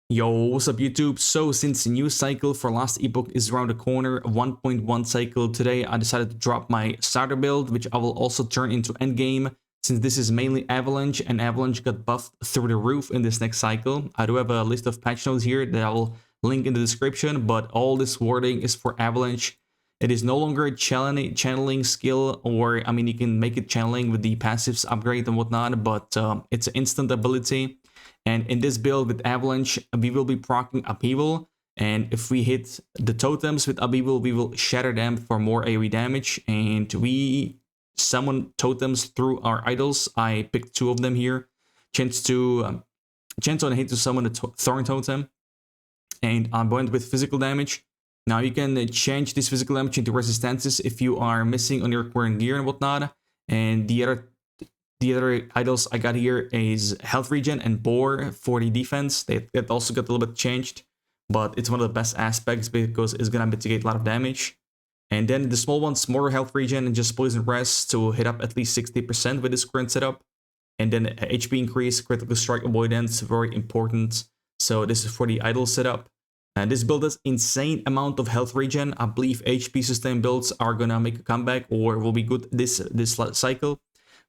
Yo, what's up YouTube? So since the new cycle for last epoch is around the corner, 1.1 cycle, today I decided to drop my starter build, which I will also turn into endgame, since this is mainly Avalanche, and Avalanche got buffed through the roof in this next cycle. I do have a list of patch notes here that I will link in the description, but all this wording is for Avalanche. It is no longer a channeling skill, or I mean you can make it channeling with the passives upgrade and whatnot, but it's an instant ability. And in this build with Avalanche, we will be proccing Upheaval. And if we hit the totems with Upheaval, we will shatter them for more AoE damage. And we summon totems through our idols. I picked 2 of them here. Chance on hit to summon a Thorn Totem. And I'm going with physical damage. Now you can change this physical damage into resistances if you are missing on your current gear and whatnot. And the other idols I got here is health regen and bore for the defense. That also got a little bit changed, but it's one of the best aspects because it's gonna mitigate a lot of damage. And then the small ones, more health regen and just poison rest to hit up at least 60% with this current setup. And then HP increase, critical strike avoidance, very important. So this is for the idol setup. And this build has insane amount of health regen. I believe HP sustain builds are gonna make a comeback or will be good this cycle.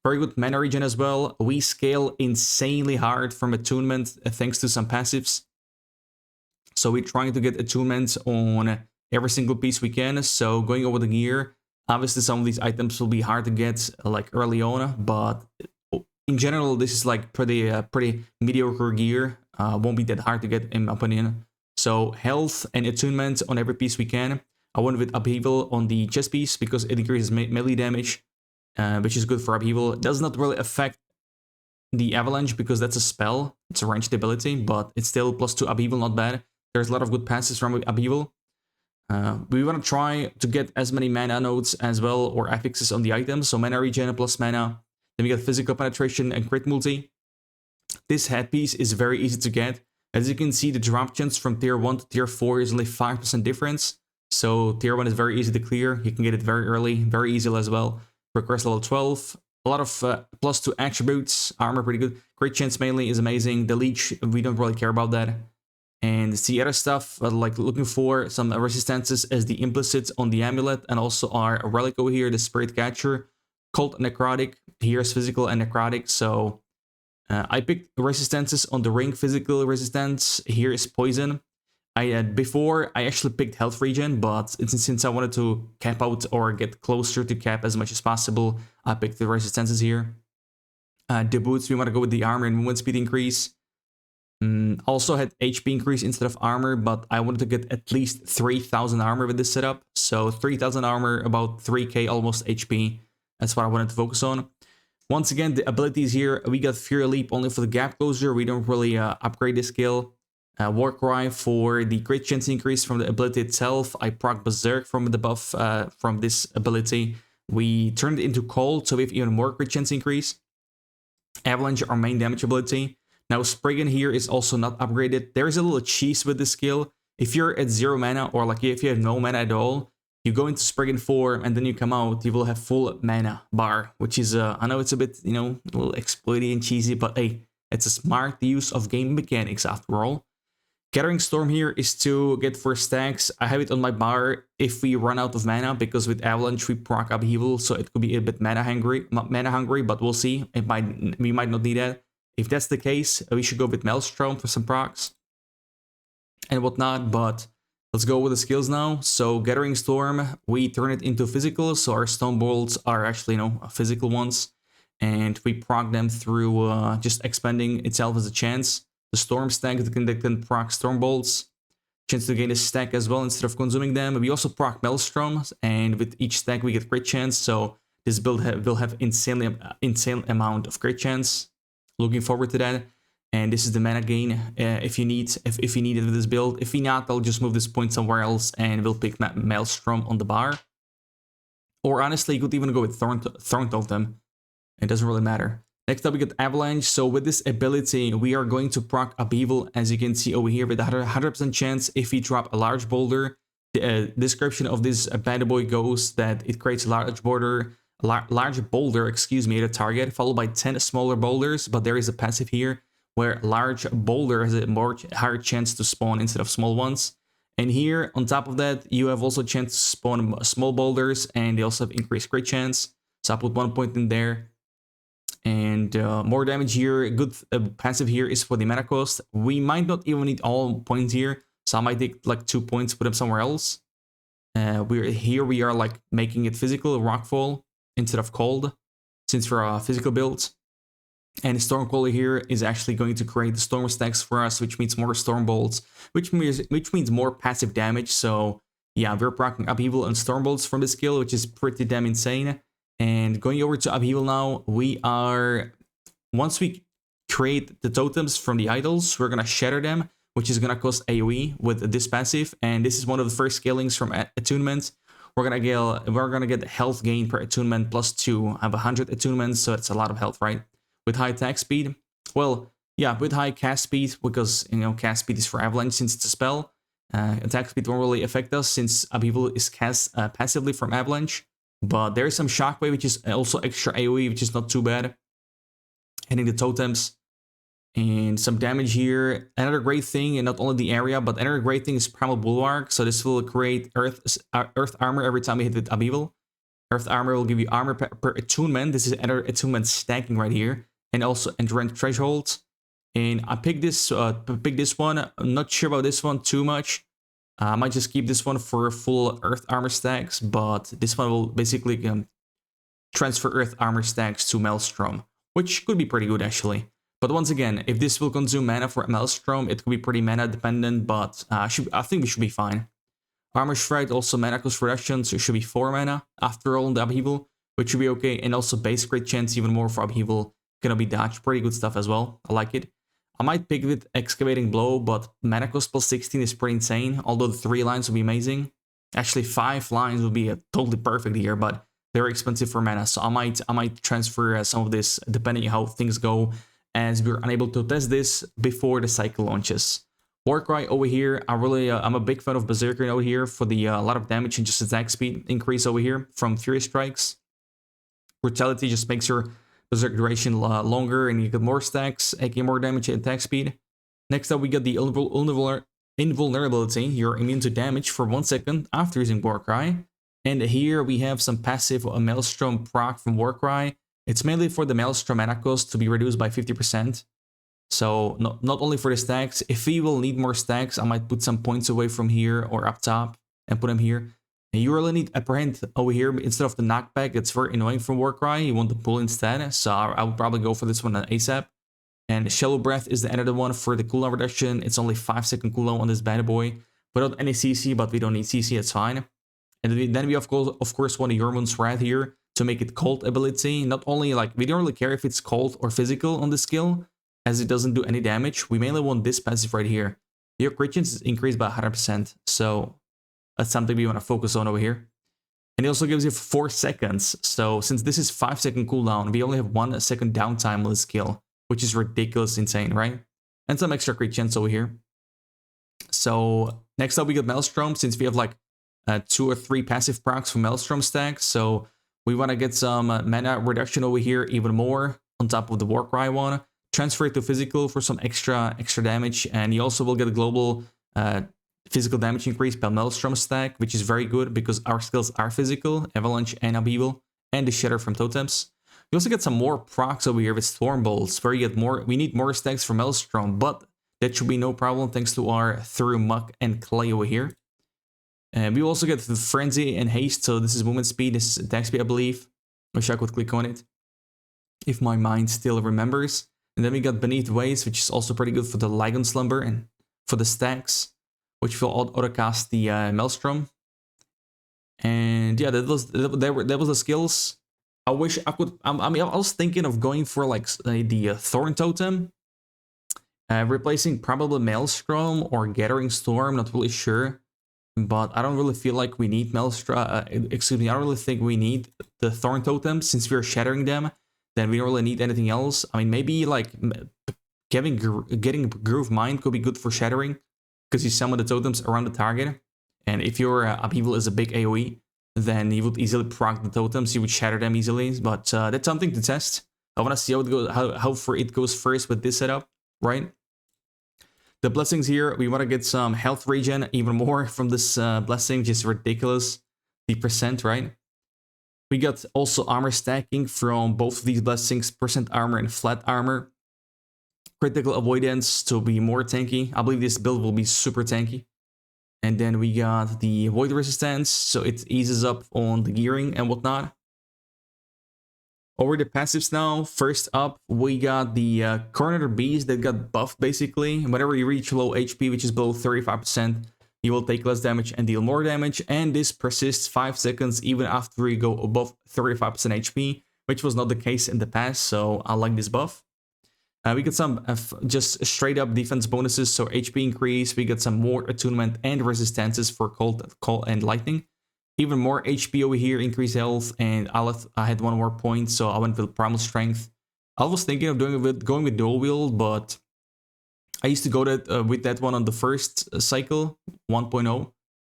Very good mana regen as well. We scale insanely hard from attunement thanks to some passives. So we're trying to get attunement on every single piece we can. So going over the gear, obviously some of these items will be hard to get like early on, but in general this is like pretty mediocre gear. Won't be that hard to get in my opinion. So health and attunement on every piece we can. I went with Upheaval on the chest piece because it increases melee damage. Which is good for Upheaval. It does not really affect the Avalanche because that's a spell. It's a ranged ability, but it's still +2 Upheaval, not bad. There's a lot of good passes from Upheaval. We want to try to get as many mana nodes as well, or affixes on the items. So mana regen plus mana. Then we got physical penetration and crit multi. This headpiece is very easy to get. As you can see, the drop chance from tier 1 to tier 4 is only 5% difference. So tier 1 is very easy to clear. You can get it very early, very easy as well. Requires level 12, a lot of +2 attributes, armor pretty good, crit chance mainly is amazing, the leech, we don't really care about that. And the other stuff, like looking for some resistances as the implicit on the amulet, and also our relic over here, the spirit catcher, called necrotic, here's physical and necrotic, so I picked resistances on the ring, physical resistance, here is poison. Before I actually picked health regen, but since I wanted to cap out or get closer to cap as much as possible, I picked the resistances here. The boots, we want to go with the armor and movement speed increase. Also had HP increase instead of armor, but I wanted to get at least 3000 armor with this setup. So 3000 armor, about 3k almost HP. That's what I wanted to focus on. Once again, the abilities here, we got Fury Leap only for the gap closure. We don't really upgrade this skill. Warcry for the crit chance increase from the ability itself. I proc Berserk from the buff from this ability. We turned it into Cold, so we have even more crit chance increase. Avalanche, our main damage ability. Now Spriggan here is also not upgraded. There is a little cheese with this skill. If you're at 0 mana, or like if you have no mana at all, you go into Spriggan form and then you come out, you will have full mana bar, which is, I know it's a bit, you know, a little exploity and cheesy, but hey, it's a smart use of game mechanics after all. Gathering Storm here is to get 4 stacks. I have it on my bar if we run out of mana, because with Avalanche we proc Upheaval, so it could be a bit mana hungry, but we'll see. We might not need that. If that's the case, we should go with Maelstrom for some procs and whatnot, but let's go with the skills now. So Gathering Storm, we turn it into physical, so our stone bolts are actually, you know, physical ones, and we proc them through just expanding itself as a chance. The storm stack that can proc storm bolts, chance to gain a stack as well instead of consuming them. We also proc Maelstrom, and with each stack we get crit chance. So this build will have insane amount of crit chance. Looking forward to that. And this is the mana gain if you need it with this build. If not, I'll just move this point somewhere else and we'll pick Maelstrom on the bar. Or honestly, you could even go with Thorn Totem. It doesn't really matter. Next up, we got Avalanche. So with this ability, we are going to proc Upheaval, as you can see over here, with a 100% chance if we drop a large boulder. The description of this bad boy goes that it creates a large boulder, at a target, followed by 10 smaller boulders, but there is a passive here. where large boulder has a more higher chance to spawn instead of small ones. And here, on top of that, you have also a chance to spawn small boulders, and they also have increased crit chance. So I put 1 point in there. And more damage here. Good passive here is for the mana cost. We might not even need all points here, so I might take like 2 points, put them somewhere else. We are like making it physical, rockfall instead of cold, since we're a physical build. And Stormcaller here is actually going to create the storm stacks for us, which means more storm bolts, which means more passive damage. So yeah, we're proccing Upheaval and storm bolts from this skill, which is pretty damn insane. And going over to Upheaval now, once we create the totems from the idols, we're gonna shatter them, which is gonna cost AoE with this passive. And this is one of the first scalings from attunement. We're gonna get health gain per attunement +2. I have 100 attunements, so it's a lot of health, right? With high attack speed, well, yeah, with high cast speed, because cast speed is for Avalanche since it's a spell. Attack speed won't really affect us since Upheaval is cast passively from Avalanche. But there is some Shockwave, which is also extra AoE, which is not too bad. Hitting the totems. And some damage here. Another great thing, and not only the area, but another great thing is Primal Bulwark. So this will create Earth Armor every time we hit with Upheaval. Earth Armor will give you armor per attunement. This is another attunement stacking right here. And also Endurance Threshold. And I picked this one. I'm not sure about this one too much. I might just keep this one for full Earth Armor stacks, but this one will basically transfer Earth Armor stacks to Maelstrom, which could be pretty good actually. But once again, if this will consume mana for Maelstrom, it could be pretty mana dependent, but I think we should be fine. Armor Shred, also mana cost reduction, so it should be 4 mana after all in the Upheaval, which should be okay. And also base crit chance even more for Upheaval. Gonna be dodge, pretty good stuff as well. I like it. I might pick with Excavating Blow, but mana cost +16 is pretty insane, although the 3 lines would be amazing. Actually, 5 lines would be totally perfect here, but they're expensive for mana, so I might transfer some of this depending on how things go, as we're unable to test this before the cycle launches. Warcry over here, I'm a big fan of Berserker over here for the a lot of damage and just attack speed increase over here from Fury Strikes. Brutality just makes your Berserk duration longer, and you get more stacks, aka more damage and attack speed. Next up, we got the Invulnerability. You're immune to damage for 1 second after using Warcry. And here we have some passive Maelstrom proc from Warcry. It's mainly for the Maelstrom mana cost to be reduced by 50%. So not only for the stacks, if we will need more stacks, I might put some points away from here or up top and put them here. And you really need Apprehend over here instead of the knockback. It's very annoying from Warcry. You want the pull instead, so I would probably go for this one ASAP. And Shallow Breath is the other one for the cooldown reduction. It's only 5-second cooldown on this bad boy without any CC, but we don't need CC, it's fine. And then we of course want a Jormung's Wrath here to make it cold ability. Not only like, we don't really care if it's cold or physical on the skill, as it doesn't do any damage. We mainly want this passive right here. Your crit chance is increased by 100%, so that's something we want to focus on over here. And it also gives you 4 seconds. So since this is 5-second cooldown, we only have 1 second downtime on this skill, which is ridiculous, insane, right? And some extra crit chance over here. So next up we got Maelstrom, since we have like 2 or 3 passive procs for Maelstrom stacks. So we want to get some mana reduction over here even more on top of the Warcry one. Transfer it to physical for some extra damage, and you also will get a global physical damage increase per Maelstrom stack, which is very good because our skills are physical, Avalanche and Upheaval, and the Shatter from totems. You also get some more procs over here with Storm Bolts, where you get more. We need more stacks for Maelstrom, but that should be no problem thanks to our Through Muck and Clay over here. And we also get the Frenzy and Haste, so this is movement speed, this is attack speed, I believe. Wish I could click on it, if my mind still remembers. And then we got Beneath Waves, which is also pretty good for the Ligon Slumber and for the stacks, which will autocast the Maelstrom. And yeah, that was the skills. I wish I could. I mean, I was thinking of going for like the Thorn Totem, replacing probably Maelstrom or Gathering Storm. Not really sure, but I don't really feel like we need Maelstrom. Excuse me, I don't really think we need the Thorn Totem since we're shattering them. Then we don't really need anything else. I mean, maybe like getting Groove Mind could be good for shattering, because you summon the totems around the target. And if your Upheaval is a big AoE, then you would easily proc the totems, you would shatter them easily. But that's something to test. I want to see how it goes, how far it goes first with this setup. right? The blessings here, we want to get some health regen even more from this blessing, just ridiculous. The percent, right? We got also armor stacking from both of these blessings, percent armor and flat armor. Critical avoidance to be more tanky. I believe this build will be super tanky. And then we got the void resistance, so it eases up on the gearing and whatnot. Over the passives now, first up, we got the Corner Beast that got buffed basically. Whenever you reach low HP, which is below 35%, you will take less damage and deal more damage. And this persists 5 seconds even after you go above 35% HP, which was not the case in the past, so I like this buff. We got some just straight up defense bonuses, so HP increase. We got some more attunement and resistances for cold and lightning. Even more HP over here, increased health, and I had one more point, so I went with primal strength. I was thinking of going with dual wield, but I used to go with that one on the first cycle, 1.0.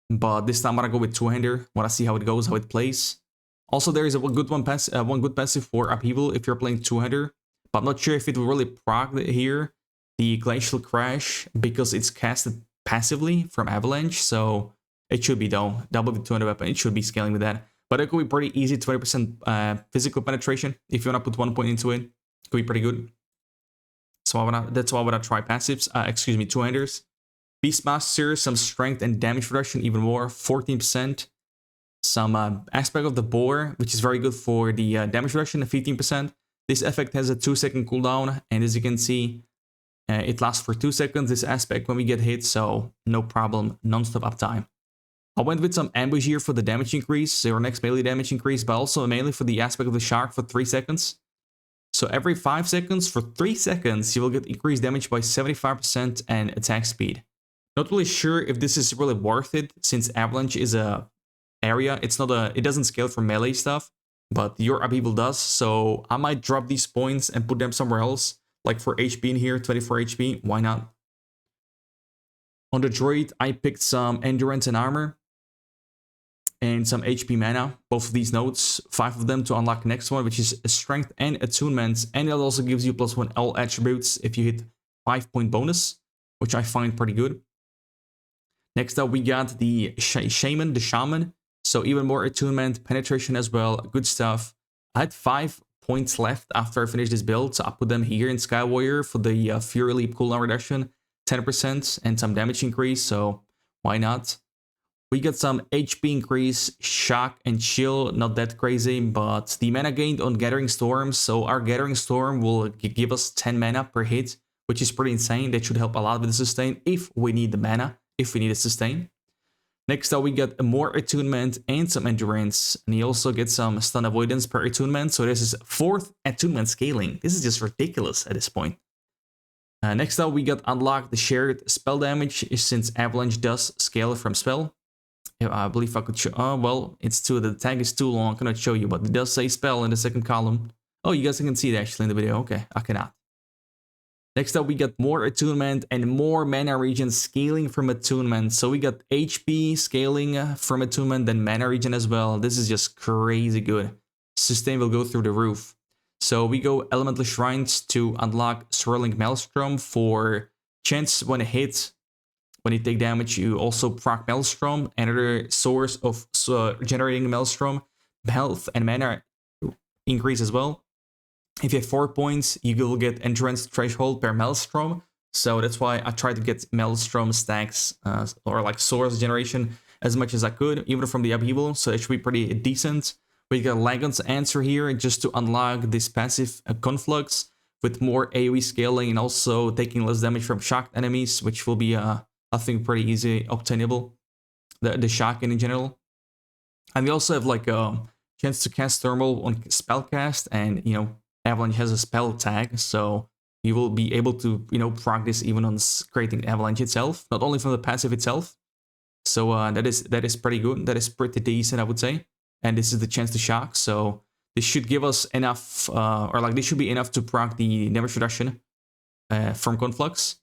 But this time I'm gonna go with two-hander. Want to see how it goes, how it plays. Also, there is one good passive for Upheaval if you're playing two-hander. But I'm not sure if it will really proc here, the Glacial Crash, because it's casted passively from Avalanche, so it should be though. Double with 200 weapon, it should be scaling with that. But it could be pretty easy, 20% physical penetration. If you want to put 1 point into it, it could be pretty good. So that's why I want to try passives, excuse me, two-handers. Beastmaster, some strength and damage reduction, even more, 14%. Some aspect of the boar, which is very good for the damage reduction, 15%. This effect has a 2-second cooldown, and as you can see, it lasts for 2 seconds, this aspect, when we get hit, so no problem, non-stop uptime. I went with some ambush here for the damage increase, or next melee damage increase, but also mainly for the aspect of the shark for 3 seconds. So every 5 seconds, for 3 seconds, you will get increased damage by 75% and attack speed. Not really sure if this is really worth it, since Avalanche is a area, it doesn't scale for melee stuff. But your Upheaval does, so I might drop these points and put them somewhere else. Like for HP in here, 24 HP, why not? On the droid, I picked some endurance and armor. And some HP mana, both of these nodes, 5 of them to unlock the next one, which is strength and attunement. And it also gives you +1 all attributes if you hit 5-point bonus, which I find pretty good. Next up, we got the Shaman. So even more attunement, penetration as well, good stuff. I had 5 points left after I finished this build, so I put them here in Sky Warrior for the Fury Leap cooldown reduction, 10% and some damage increase, so why not? We got some HP increase, shock and chill, not that crazy, but the mana gained on Gathering Storm, so our Gathering Storm will give us 10 mana per hit, which is pretty insane. That should help a lot with the sustain if we need the mana, if we need a sustain. Next up, we got more attunement and some endurance, and you also get some stun avoidance per attunement, so this is 4th attunement scaling. This is just ridiculous at this point. Next up, we got unlocked the shared spell damage, since Avalanche does scale from spell. I believe I could show, well, the tag is too long, I cannot show you, but it does say spell in the second column. Oh, you guys can see it actually in the video, okay, I cannot. Next up, we got more attunement and more mana regen scaling from attunement. So we got HP scaling from attunement, then mana regen as well. This is just crazy good. Sustain will go through the roof. So we go Elemental Shrines to unlock Swirling Maelstrom for chance when it hits. When you take damage, you also proc Maelstrom, another source of generating Maelstrom. Health and mana increase as well. If you have 4 points, you will get endurance threshold per Maelstrom. So that's why I tried to get Maelstrom stacks or like source generation as much as I could, even from the Upheaval. So it should be pretty decent. We got Lagon's Answer here just to unlock this passive Conflux with more AoE scaling and also taking less damage from shocked enemies, which will be, I think, pretty easy obtainable. The shock in general. And we also have like a chance to cast Thermal on Spellcast, and you know, Avalanche has a spell tag, so you will be able to, you know, proc this even on creating Avalanche itself, not only from the passive itself. So that is pretty good. That is pretty decent, I would say. And this is the chance to shock, so this should give us enough, or like this should be enough to proc the damage reduction from Conflux.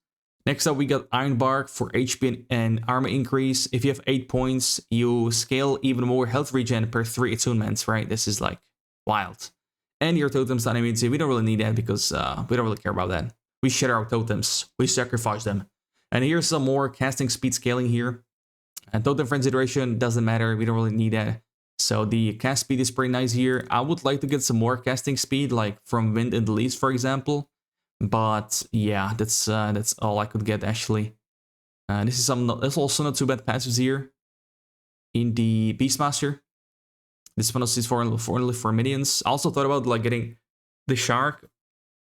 Next up, we got Iron Bark for HP and armor increase. If you have 8 points, you scale even more health regen per 3 attunements, right? This is like wild. And your totem's not immunity. We don't really need that because we don't really care about that. we shatter our totems, we sacrifice them. And here's some more casting speed scaling here. And totem frenzy duration doesn't matter, we don't really need that. So the cast speed is pretty nice here. I would like to get some more casting speed, like from Wind and the Leaves, for example. But yeah, that's all I could get actually. This is also not too bad passives here. In the Beastmaster, this one is for only for minions. I also thought about like getting the Shark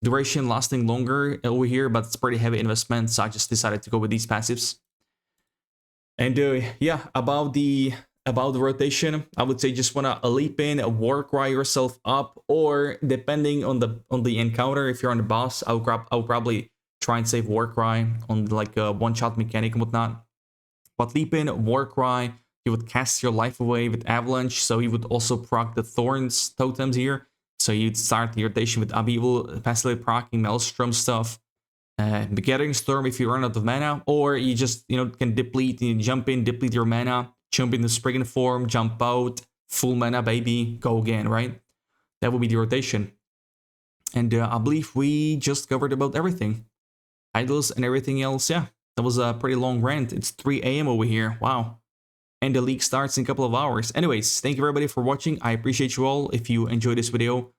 duration lasting longer over here, but it's pretty heavy investment, so I just decided to go with these passives. And yeah, about the rotation, I would say just wanna leap in, Warcry yourself up, or depending on the encounter, if you're on the boss, I'll probably try and save Warcry on like a one-shot mechanic and whatnot. But leap in, Warcry, you would cast your life away with Avalanche, so you would also proc the Thorns totems here. So you'd start the rotation with Upheaval, passively proccing Maelstrom stuff. The Gathering Storm if you run out of mana, or you just, you know, can deplete, you jump in, deplete your mana, jump in the Spriggan form, jump out, full mana baby, go again, right? That would be the rotation. And I believe we just covered about everything. Idols and everything else, yeah. That was a pretty long rant. It's 3 AM over here, wow. And the league starts in a couple of hours. Anyways, thank you everybody for watching. I appreciate you all. If you enjoyed this video,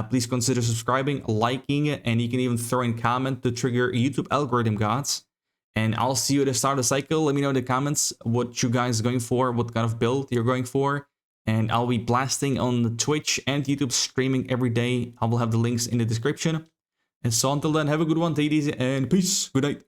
please consider subscribing, liking it, and you can even throw in comment to trigger YouTube algorithm gods. And I'll see you at the start of the cycle. Let me know in the comments what you guys are going for, what kind of build you're going for. And I'll be blasting on Twitch and YouTube streaming every day. I will have the links in the description. And so until then, have a good one, take it easy, and peace. Good night.